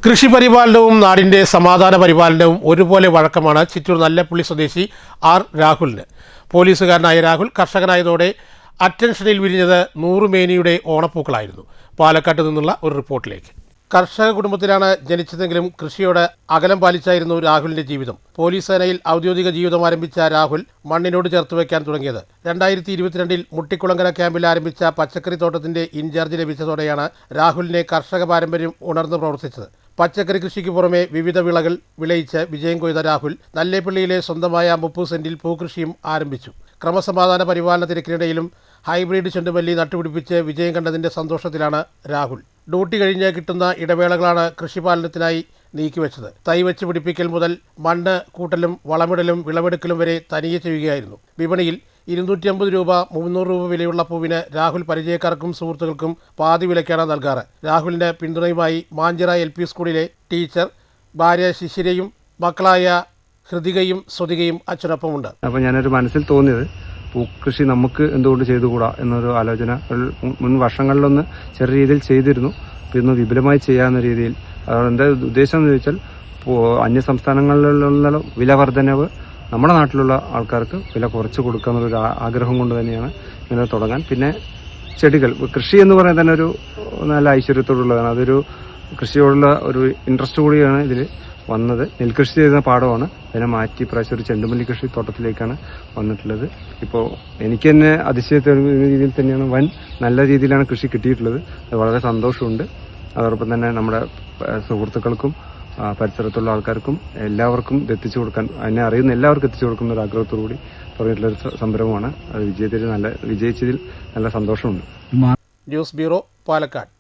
കൃഷിപരിപാലനവും നാടിൻ്റെ സമാധാന പരിപാലനവും ഒരുപോലെ വഴക്കമാണ് ചിറ്റൂർ നല്ലപ്പള്ളി സ്വദേശി ആർ രാഹുലിന്. പോലീസുകാരനായ രാഹുൽ കർഷകനായതോടെ അറ്റൻഷനിൽ വിരിഞ്ഞത് നൂറുമേനിയുടെ ഓണപ്പൂക്കളായിരുന്നു. പാലക്കാട്ട് നിന്നുള്ള ഒരു റിപ്പോർട്ടിലേക്ക്. കർഷക കുടുംബത്തിലാണ് ജനിച്ചതെങ്കിലും കൃഷിയോട് അകലം പാലിച്ചായിരുന്നു രാഹുലിന്റെ ജീവിതം. പോലീസ് സേനയിൽ ഔദ്യോഗിക ജീവിതം ആരംഭിച്ച രാഹുൽ മണ്ണിനോട് ചേർത്ത് വയ്ക്കാൻ തുടങ്ങിയത് 2022 മുട്ടിക്കുളങ്ങര ക്യാമ്പിൽ ആരംഭിച്ച പച്ചക്കറി തോട്ടത്തിന്റെ ഇൻചാർജ് ലഭിച്ചതോടെയാണ് രാഹുലിനെ കർഷക പാരമ്പര്യം ഉണർന്നു പ്രവർത്തിച്ചത്. പച്ചക്കറി കൃഷിക്ക് പുറമെ വിവിധ വിളകൾ വിളയിച്ച് വിജയം കൊയ്ത രാഹുൽ നല്ലേപ്പള്ളിയിലെ സ്വന്തമായ 30 സെന്റിൽ പൂക്കൃഷിയും ആരംഭിച്ചു. ക്രമസമാധാന പരിപാലന തിരക്കിനിടയിലും ഹൈബ്രിഡ് ചെണ്ടുമല്ലി നട്ടുപിടിപ്പിച്ച് വിജയം കണ്ടതിന്റെ സന്തോഷത്തിലാണ് രാഹുൽ. ഡ്യൂട്ടി കഴിഞ്ഞ് കിട്ടുന്ന ഇടവേളകളാണ് കൃഷിപാലനത്തിനായി നീക്കിവെച്ചത്. തൈ വെച്ച് പിടിപ്പിക്കൽ മുതൽ മണ്ണ് കൂട്ടലും വളമിടലും വിളവെടുക്കലും വരെ തനിയെ ചെയ്യുകയായിരുന്നു. വിപണിയിൽ 250 രൂപ 300 രൂപ വിലയുള്ള പൂവിന് രാഹുൽ പരിചയക്കാർക്കും സുഹൃത്തുക്കൾക്കും പാതി വിലയ്ക്കാണ് നൽകാറ്. രാഹുലിന്റെ പിന്തുണയുമായി മാഞ്ചിറ LP സ്കൂളിലെ ടീച്ചർ ഭാര്യ ശിശിരയും മക്കളായ ഹൃതികയും സ്വതികയും അച്ഛനൊപ്പമുണ്ട്. അപ്പോൾ ഞാനൊരു മനസ്സിൽ തോന്നിയത് പൂക്കൃഷി നമുക്ക് എന്തുകൊണ്ട് ചെയ്തുകൂടാ എന്നൊരു ആലോചന മുൻ വർഷങ്ങളിലൊന്ന് ചെറിയ രീതിയിൽ ചെയ്തിരുന്നു. അപ്പോൾ ഇന്ന് വിപുലമായി ചെയ്യാവുന്ന രീതിയിൽ എൻ്റെ ഉദ്ദേശം എന്ന് ചോദിച്ചാൽ അന്യ സംസ്ഥാനങ്ങളിലുള്ള വില വർധനവ് നമ്മുടെ നാട്ടിലുള്ള ആൾക്കാർക്ക് വില കുറച്ച് കൊടുക്കാമെന്നൊരു ആഗ്രഹം കൊണ്ട് തന്നെയാണ് ഇങ്ങനെ തുടങ്ങാൻ. പിന്നെ ചെടികൾ കൃഷി എന്ന് പറയുന്നത് തന്നെ ഒരു നല്ല ഐശ്വര്യത്തോടുള്ളതാണ്. അതൊരു കൃഷിയോടുള്ള ഒരു ഇൻട്രസ്റ്റ് കൂടിയാണ് ഇതിൽ വന്നത്. നെൽകൃഷി ചെയ്യുന്ന പാടമാണ്, അതിനെ മാറ്റി പ്രാവശ്യം ഒരു ചെണ്ടുമല്ലി കൃഷി തോട്ടത്തിലേക്കാണ് വന്നിട്ടുള്ളത്. ഇപ്പോൾ എനിക്ക് തന്നെ അതിശയത്തോടുന്ന രീതിയിൽ തന്നെയാണ് നല്ല രീതിയിലാണ് കൃഷി കിട്ടിയിട്ടുള്ളത്. അത് വളരെ സന്തോഷമുണ്ട്. അതോടൊപ്പം തന്നെ നമ്മുടെ സുഹൃത്തുക്കൾക്കും പരിസരത്തുള്ള ആൾക്കാർക്കും എല്ലാവർക്കും ഇത് എത്തിച്ചു കൊടുക്കാൻ, അതിനെ അറിയുന്ന എല്ലാവർക്കും എത്തിച്ചു കൊടുക്കുന്ന ഒരു ആഗ്രഹത്തോടുകൂടി തുടങ്ങിയിട്ടുള്ളൊരു സംരംഭമാണ്. അത് വിജയിച്ചതിൽ നല്ല സന്തോഷമുണ്ട്. News bureau, Palakkad.